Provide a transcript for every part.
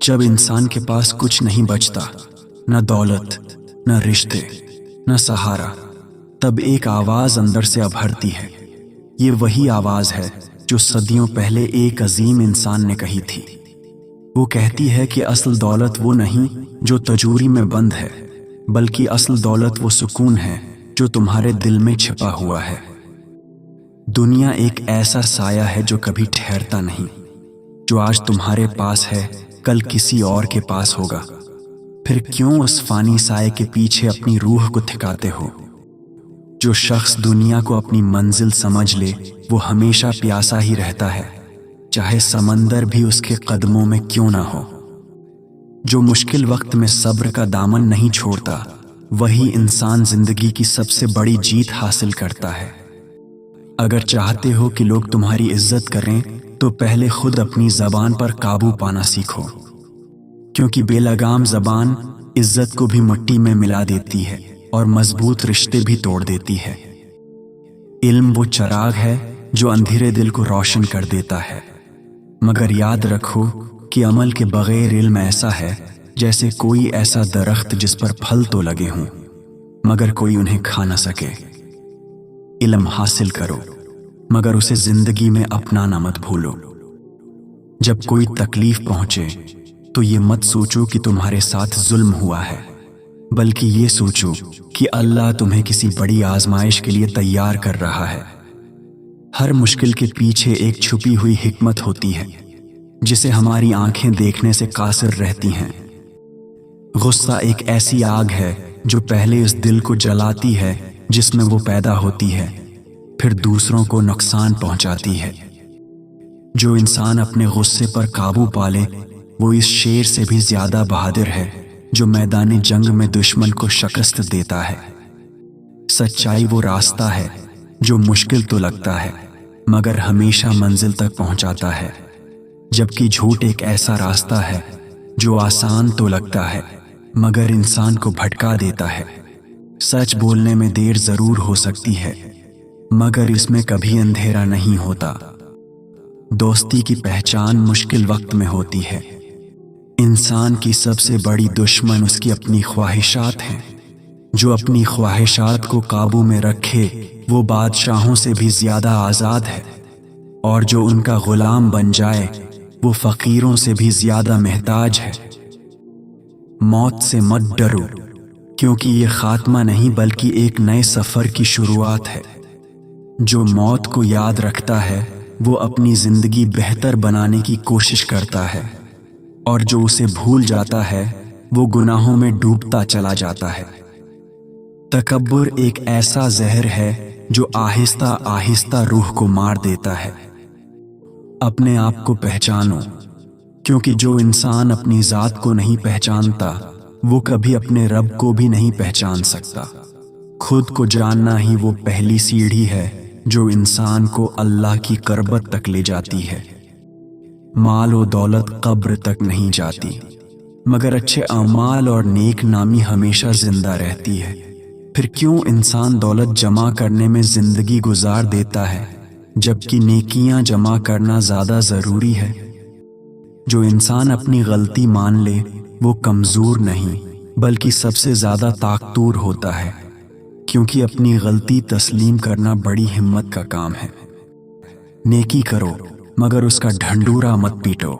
जब इंसान के पास कुछ नहीं बचता, न दौलत, न रिश्ते, न सहारा, तब एक आवाज अंदर से अभरती है। ये वही आवाज है जो सदियों पहले एक अजीम इंसान ने कही थी। वो कहती है कि असल दौलत वो नहीं जो तिजोरी में बंद है, बल्कि असल दौलत वो सुकून है जो तुम्हारे दिल में छिपा हुआ है। दुनिया एक ऐसा साया है जो कभी ठहरता नहीं। जो आज तुम्हारे पास है कल किसी और के पास होगा। फिर क्यों उस फानी साये के पीछे अपनी रूह को थिकाते हो? जो शख्स दुनिया को अपनी मंजिल समझ ले वो हमेशा प्यासा ही रहता है, चाहे समंदर भी उसके कदमों में क्यों ना हो। जो मुश्किल वक्त में सब्र का दामन नहीं छोड़ता, वही इंसान जिंदगी की सबसे बड़ी जीत हासिल करता है। अगर चाहते हो कि लोग तुम्हारी इज्जत करें तो पहले खुद अपनी जबान पर काबू पाना सीखो, क्योंकि बेलगाम जबान इज्जत को भी मिट्टी में मिला देती है और मजबूत रिश्ते भी तोड़ देती है। इल्म वो चिराग है जो अंधेरे दिल को रोशन कर देता है, मगर याद रखो कि अमल के बगैर इल्म ऐसा है जैसे कोई ऐसा दरख्त जिस पर फल तो लगे हों मगर कोई उन्हें खा न सके। इल्म हासिल करो मगर उसे जिंदगी में अपनाना मत भूलो। जब कोई तकलीफ पहुंचे तो ये मत सोचो कि तुम्हारे साथ जुल्म हुआ है, बल्कि ये सोचो कि अल्लाह तुम्हें किसी बड़ी आजमाइश के लिए तैयार कर रहा है। हर मुश्किल के पीछे एक छुपी हुई हिकमत होती है जिसे हमारी आंखें देखने से कासिर रहती हैं। गुस्सा एक ऐसी आग है जो पहले इस दिल को जलाती है जिसमें वो पैदा होती है, फिर दूसरों को नुकसान पहुंचाती है। जो इंसान अपने गुस्से पर काबू पाले वो इस शेर से भी ज्यादा बहादुर है जो मैदानी जंग में दुश्मन को शिकस्त देता है। सच्चाई वो रास्ता है जो मुश्किल तो लगता है मगर हमेशा मंजिल तक पहुंचाता है, जबकि झूठ एक ऐसा रास्ता है जो आसान तो लगता है मगर इंसान को भटका देता है। सच बोलने में देर जरूर हो सकती है मगर इसमें कभी अंधेरा नहीं होता। दोस्ती की पहचान मुश्किल वक्त में होती है। इंसान की सबसे बड़ी दुश्मन उसकी अपनी ख्वाहिशात हैं। जो अपनी ख्वाहिशात को काबू में रखे वो बादशाहों से भी ज्यादा आजाद है, और जो उनका गुलाम बन जाए वो फकीरों से भी ज्यादा महताज है। मौत से मत डरो, क्योंकि ये खात्मा नहीं बल्कि एक नए सफर की शुरुआत है। जो मौत को याद रखता है वो अपनी जिंदगी बेहतर बनाने की कोशिश करता है, और जो उसे भूल जाता है वो गुनाहों में डूबता चला जाता है। तकब्बुर एक ऐसा जहर है जो आहिस्ता आहिस्ता रूह को मार देता है। अपने आप को पहचानो, क्योंकि जो इंसान अपनी जात को नहीं पहचानता वो कभी अपने रब को भी नहीं पहचान सकता। खुद को जानना ही वो पहली सीढ़ी है जो इंसान को अल्लाह की करबत तक ले जाती है। माल और दौलत कब्र तक नहीं जाती, मगर अच्छे अमाल और नेक नामी हमेशा जिंदा रहती है। फिर क्यों इंसान दौलत जमा करने में जिंदगी गुजार देता है जबकि नेकियां जमा करना ज्यादा जरूरी है। जो इंसान अपनी गलती मान ले वो कमजोर नहीं बल्कि सबसे ज्यादा ताकतवर होता है, क्योंकि अपनी गलती तस्लीम करना बड़ी हिम्मत का काम है। नेकी करो मगर उसका ढंढूरा मत पीटो।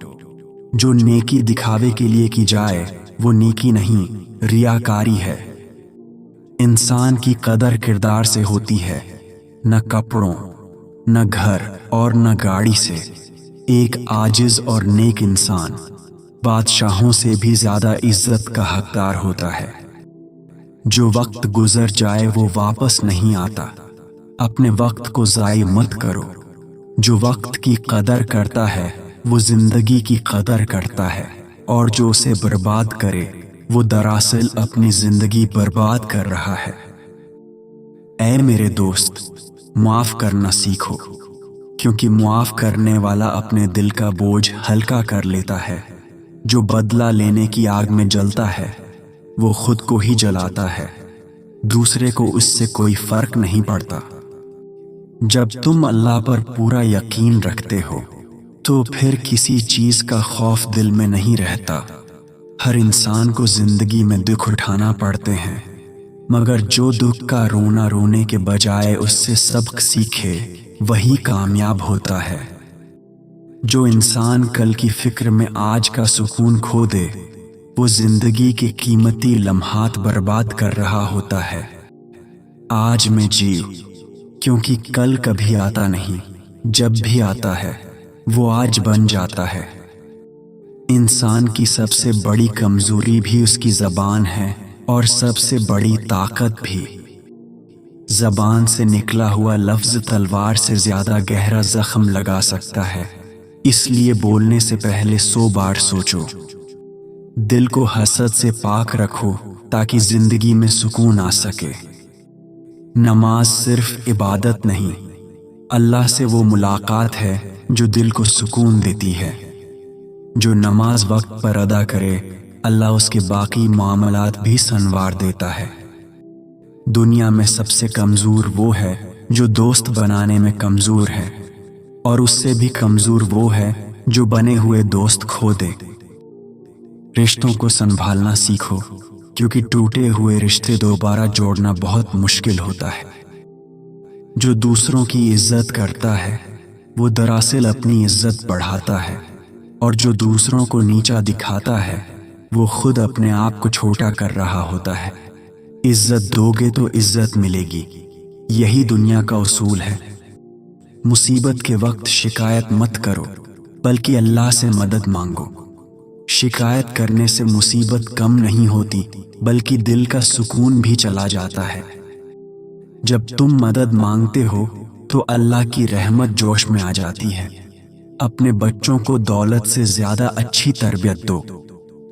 जो नेकी दिखावे के लिए की जाए वो नेकी नहीं, रियाकारी है। इंसान की कदर किरदार से होती है, न कपड़ों, न घर और न गाड़ी से। एक आजिज और नेक इंसान बादशाहों से भी ज्यादा इज्जत का हकदार होता है। जो वक्त गुजर जाए वो वापस नहीं आता। अपने वक्त को ज़ाय मत करो। जो वक्त की कदर करता है वो जिंदगी की कदर करता है, और जो उसे बर्बाद करे वो दरअसल अपनी जिंदगी बर्बाद कर रहा है। ऐ मेरे दोस्त, माफ करना सीखो, क्योंकि माफ करने वाला अपने दिल का बोझ हल्का कर लेता है। जो बदला लेने की आग में जलता है वो खुद को ही जलाता है, दूसरे को उससे कोई फर्क नहीं पड़ता। जब तुम अल्लाह पर पूरा यकीन रखते हो तो फिर किसी चीज का खौफ दिल में नहीं रहता। हर इंसान को जिंदगी में दुख उठाना पड़ते हैं, मगर जो दुख का रोना रोने के बजाय उससे सबक सीखे वही कामयाब होता है। जो इंसान कल की फिक्र में आज का सुकून खो दे वो जिंदगी के कीमती लम्हात बर्बाद कर रहा होता है। आज में जीव, क्योंकि कल कभी आता नहीं, जब भी आता है वो आज बन जाता है। इंसान की सबसे बड़ी कमजोरी भी उसकी ज़बान है और सबसे बड़ी ताकत भी। ज़बान से निकला हुआ लफ्ज़ तलवार से ज़्यादा गहरा ज़ख्म लगा सकता है, इसलिए बोलने से पहले 100 बार सोचो। दिल को हसद से पाक रखो ताकि ज़िंदगी में सुकून आ सके। नमाज सिर्फ इबादत नहीं, अल्लाह से वो मुलाकात है जो दिल को सुकून देती है। जो नमाज वक्त पर अदा करे अल्लाह उसके बाकी मामलात भी संवार देता है। दुनिया में सबसे कमज़ोर वो है जो दोस्त बनाने में कमज़ोर है, और उससे भी कमज़ोर वो है जो बने हुए दोस्त खो दे। रिश्तों को संभालना सीखो, क्योंकि टूटे हुए रिश्ते दोबारा जोड़ना बहुत मुश्किल होता है। जो दूसरों की इज्जत करता है वो दरअसल अपनी इज्जत बढ़ाता है, और जो दूसरों को नीचा दिखाता है वो खुद अपने आप को छोटा कर रहा होता है। इज्जत दोगे तो इज्जत मिलेगी, यही दुनिया का उसूल है। मुसीबत के वक्त शिकायत मत करो, बल्कि अल्लाह से मदद मांगो। शिकायत करने से मुसीबत कम नहीं होती, बल्कि दिल का सुकून भी चला जाता है। जब तुम मदद मांगते हो तो अल्लाह की रहमत जोश में आ जाती है। अपने बच्चों को दौलत से ज़्यादा अच्छी तरबियत दो,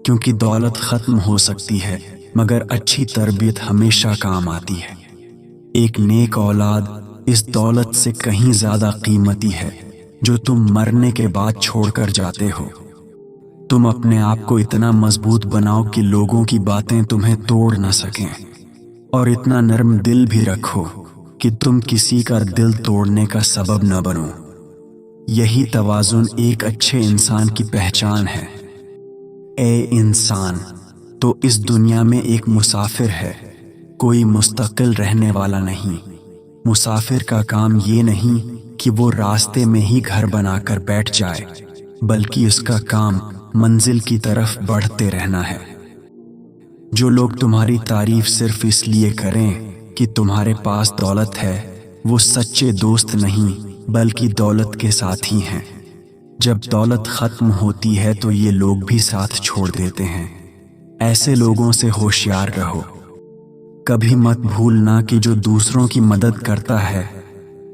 क्योंकि दौलत ख़त्म हो सकती है मगर अच्छी तरबियत हमेशा काम आती है। एक नेक औलाद इस दौलत से कहीं ज़्यादा कीमती है जो तुम मरने के बाद छोड़कर जाते हो। तुम अपने आप को इतना मजबूत बनाओ कि लोगों की बातें तुम्हें तोड़ न सकें, और इतना नरम दिल भी रखो कि तुम किसी का दिल तोड़ने का सबब न बनो। यही तवाज़ुन एक अच्छे इंसान की पहचान है। ए इंसान, तो इस दुनिया में एक मुसाफिर है, कोई मुस्तकिल रहने वाला नहीं। मुसाफिर का काम ये नहीं कि वो रास्ते में ही घर बनाकर बैठ जाए, बल्कि उसका काम मंजिल की तरफ बढ़ते रहना है। जो लोग तुम्हारी तारीफ सिर्फ इसलिए करें कि तुम्हारे पास दौलत है वो सच्चे दोस्त नहीं बल्कि दौलत के साथी हैं। जब दौलत ख़त्म होती है तो ये लोग भी साथ छोड़ देते हैं। ऐसे लोगों से होशियार रहो। कभी मत भूलना कि जो दूसरों की मदद करता है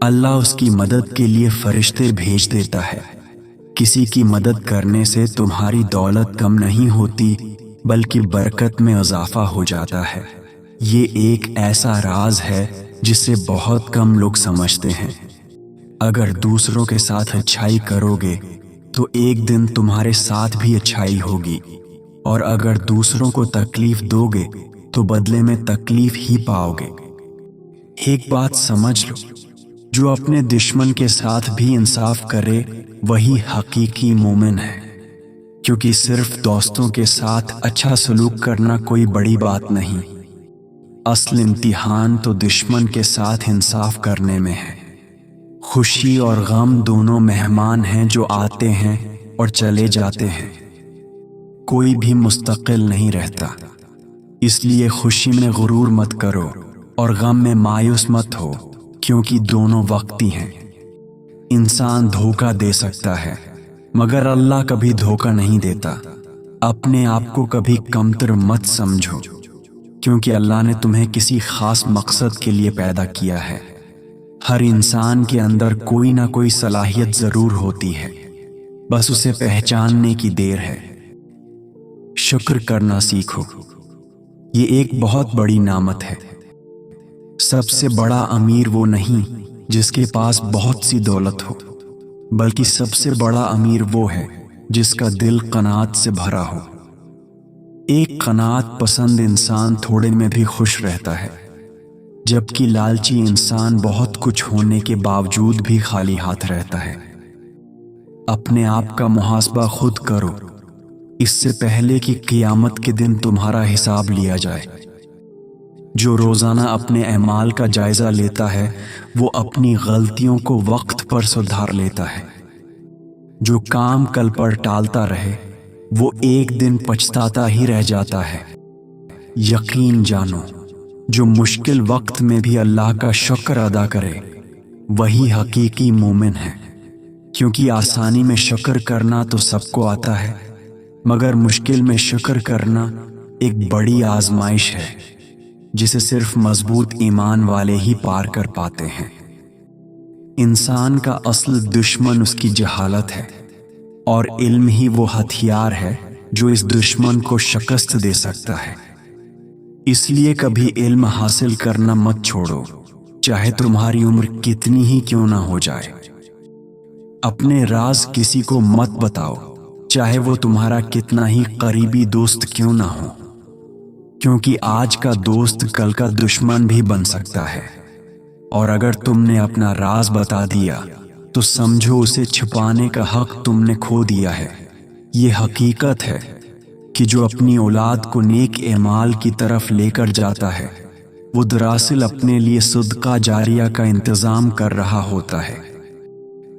अल्लाह उसकी मदद के लिए फरिश्ते भेज देता है। किसी की मदद करने से तुम्हारी दौलत कम नहीं होती बल्कि बरकत में इजाफा हो जाता है। ये एक ऐसा राज है जिसे बहुत कम लोग समझते हैं। अगर दूसरों के साथ अच्छाई करोगे तो एक दिन तुम्हारे साथ भी अच्छाई होगी, और अगर दूसरों को तकलीफ दोगे तो बदले में तकलीफ ही पाओगे। एक बात समझ लो, जो अपने दुश्मन के साथ भी इंसाफ करे वही हकीकी मोमिन है, क्योंकि सिर्फ दोस्तों के साथ अच्छा सलूक करना कोई बड़ी बात नहीं। असल इम्तिहान तो दुश्मन के साथ इंसाफ करने में है। खुशी और गम दोनों मेहमान हैं जो आते हैं और चले जाते हैं। कोई भी मुस्तकिल नहीं रहता, इसलिए खुशी में गुरूर मत करो और गम में मायूस मत हो, क्योंकि दोनों वक्ती हैं। इंसान धोखा दे सकता है मगर अल्लाह कभी धोखा नहीं देता। अपने आप को कभी कमतर मत समझो, क्योंकि अल्लाह ने तुम्हें किसी खास मकसद के लिए पैदा किया है। हर इंसान के अंदर कोई ना कोई सलाहियत जरूर होती है, बस उसे पहचानने की देर है। शुक्र करना सीखो, ये एक बहुत बड़ी नामत है। सबसे बड़ा अमीर वो नहीं जिसके पास बहुत सी दौलत हो, बल्कि सबसे बड़ा अमीर वो है जिसका दिल कनात से भरा हो। एक कनात पसंद इंसान थोड़े में भी खुश रहता है, जबकि लालची इंसान बहुत कुछ होने के बावजूद भी खाली हाथ रहता है। अपने आप का मुहासबा खुद करो, اس سے پہلے کہ قیامت کے دن تمہارا حساب لیا جائے۔ جو روزانہ اپنے اعمال کا جائزہ لیتا ہے وہ اپنی غلطیوں کو وقت پر سدھار لیتا ہے۔ جو کام کل پر ٹالتا رہے وہ ایک دن پچھتاتا ہی رہ جاتا ہے۔ یقین جانو، جو مشکل وقت میں بھی اللہ کا شکر ادا کرے وہی حقیقی مومن ہے، کیونکہ آسانی میں شکر کرنا تو سب کو آتا ہے، مگر مشکل میں شکر کرنا ایک بڑی آزمائش ہے جسے صرف مضبوط ایمان والے ہی پار کر پاتے ہیں۔ انسان کا اصل دشمن اس کی جہالت ہے، اور علم ہی وہ ہتھیار ہے جو اس دشمن کو شکست دے سکتا ہے۔ اس لیے کبھی علم حاصل کرنا مت چھوڑو، چاہے تمہاری عمر کتنی ہی کیوں نہ ہو جائے۔ اپنے راز کسی کو مت بتاؤ، چاہے وہ تمہارا کتنا ہی قریبی دوست کیوں نہ ہو، کیونکہ آج کا دوست کل کا دشمن بھی بن سکتا ہے، اور اگر تم نے اپنا راز بتا دیا تو سمجھو اسے چھپانے کا حق تم نے کھو دیا ہے۔ یہ حقیقت ہے کہ جو اپنی اولاد کو نیک اعمال کی طرف لے کر جاتا ہے وہ دراصل اپنے لیے صدقہ جاریہ کا انتظام کر رہا ہوتا ہے۔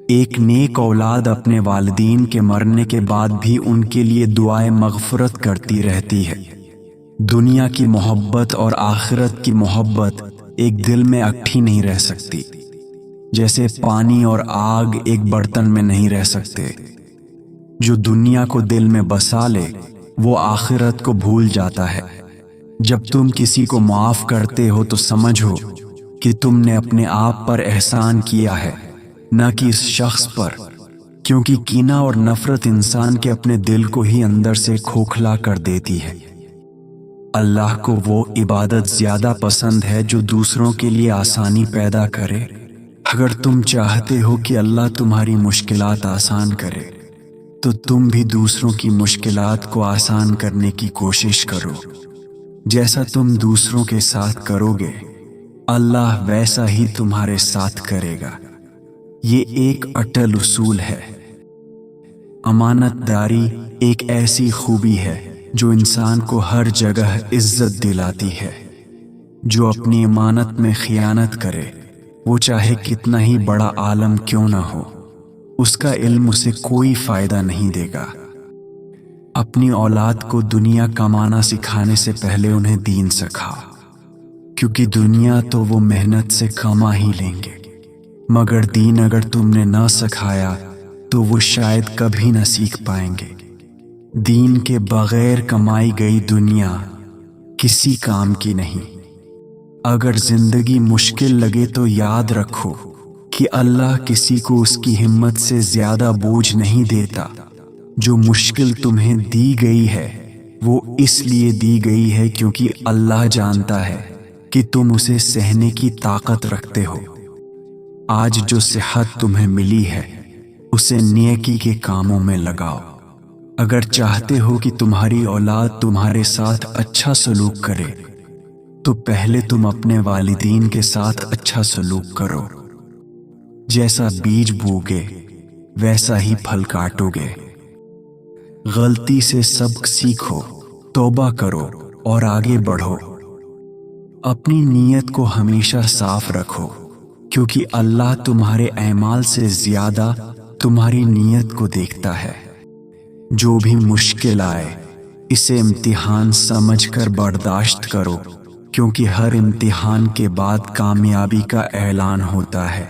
ایک نیک اولاد اپنے والدین کے مرنے کے بعد بھی ان کے لیے دعائے مغفرت کرتی رہتی ہے۔ دنیا کی محبت اور آخرت کی محبت ایک دل میں اکٹھی نہیں رہ سکتی، جیسے پانی اور آگ ایک برتن میں نہیں رہ سکتے۔ جو دنیا کو دل میں بسا لے وہ آخرت کو بھول جاتا ہے۔ جب تم کسی کو معاف کرتے ہو تو سمجھو کہ تم نے اپنے آپ پر احسان کیا ہے، نہ کہ اس شخص پر، کیونکہ کینہ اور نفرت انسان کے اپنے دل کو ہی اندر سے کھوکھلا کر دیتی ہے۔ اللہ کو وہ عبادت زیادہ پسند ہے جو دوسروں کے لیے آسانی پیدا کرے۔ اگر تم چاہتے ہو کہ اللہ تمہاری مشکلات آسان کرے تو تم بھی دوسروں کی مشکلات کو آسان کرنے کی کوشش کرو۔ جیسا تم دوسروں کے ساتھ کرو گے اللہ ویسا ہی تمہارے ساتھ کرے گا۔ یہ ایک اٹل اصول ہے۔ امانت داری ایک ایسی خوبی ہے جو انسان کو ہر جگہ عزت دلاتی ہے۔ جو اپنی امانت میں خیانت کرے وہ چاہے کتنا ہی بڑا عالم کیوں نہ ہو، اس کا علم اسے کوئی فائدہ نہیں دے گا۔ اپنی اولاد کو دنیا کمانا سکھانے سے پہلے انہیں دین سکھا، کیونکہ دنیا تو وہ محنت سے کما ہی لیں گے، مگر دین اگر تم نے نہ سکھایا تو وہ شاید کبھی نہ سیکھ پائیں گے۔ دین کے بغیر کمائی گئی دنیا کسی کام کی نہیں۔ اگر زندگی مشکل لگے تو یاد رکھو کہ اللہ کسی کو اس کی ہمت سے زیادہ بوجھ نہیں دیتا۔ جو مشکل تمہیں دی گئی ہے وہ اس لیے دی گئی ہے کیونکہ اللہ جانتا ہے کہ تم اسے سہنے کی طاقت رکھتے ہو۔ آج جو صحت تمہیں ملی ہے اسے نیکی کے کاموں میں لگاؤ۔ اگر چاہتے ہو کہ تمہاری اولاد تمہارے ساتھ اچھا سلوک کرے تو پہلے تم اپنے والدین کے ساتھ اچھا سلوک کرو۔ جیسا بیج بوگے ویسا ہی پھل کاٹو گے۔ غلطی سے سبق سیکھو، توبہ کرو اور آگے بڑھو۔ اپنی نیت کو ہمیشہ صاف رکھو، کیونکہ اللہ تمہارے اعمال سے زیادہ تمہاری نیت کو دیکھتا ہے۔ جو بھی مشکل آئے اسے امتحان سمجھ کر برداشت کرو، کیونکہ ہر امتحان کے بعد کامیابی کا اعلان ہوتا ہے۔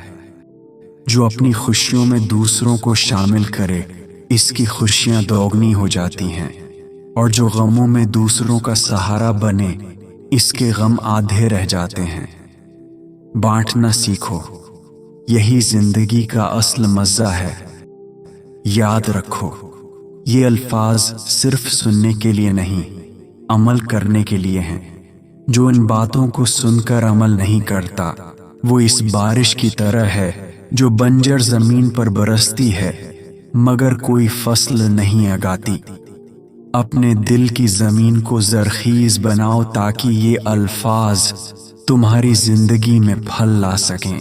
جو اپنی خوشیوں میں دوسروں کو شامل کرے اس کی خوشیاں دوگنی ہو جاتی ہیں، اور جو غموں میں دوسروں کا سہارا بنے اس کے غم آدھے رہ جاتے ہیں۔ بانٹنا سیکھو، یہی زندگی کا اصل مزہ ہے۔ یاد رکھو، یہ الفاظ صرف سننے کے لیے نہیں، عمل کرنے کے لیے ہیں۔ جو ان باتوں کو سن کر عمل نہیں کرتا وہ اس بارش کی طرح ہے جو بنجر زمین پر برستی ہے مگر کوئی فصل نہیں اگاتی۔ اپنے دل کی زمین کو زرخیز بناؤ تاکہ یہ الفاظ تمہاری زندگی میں پھل لا سکیں۔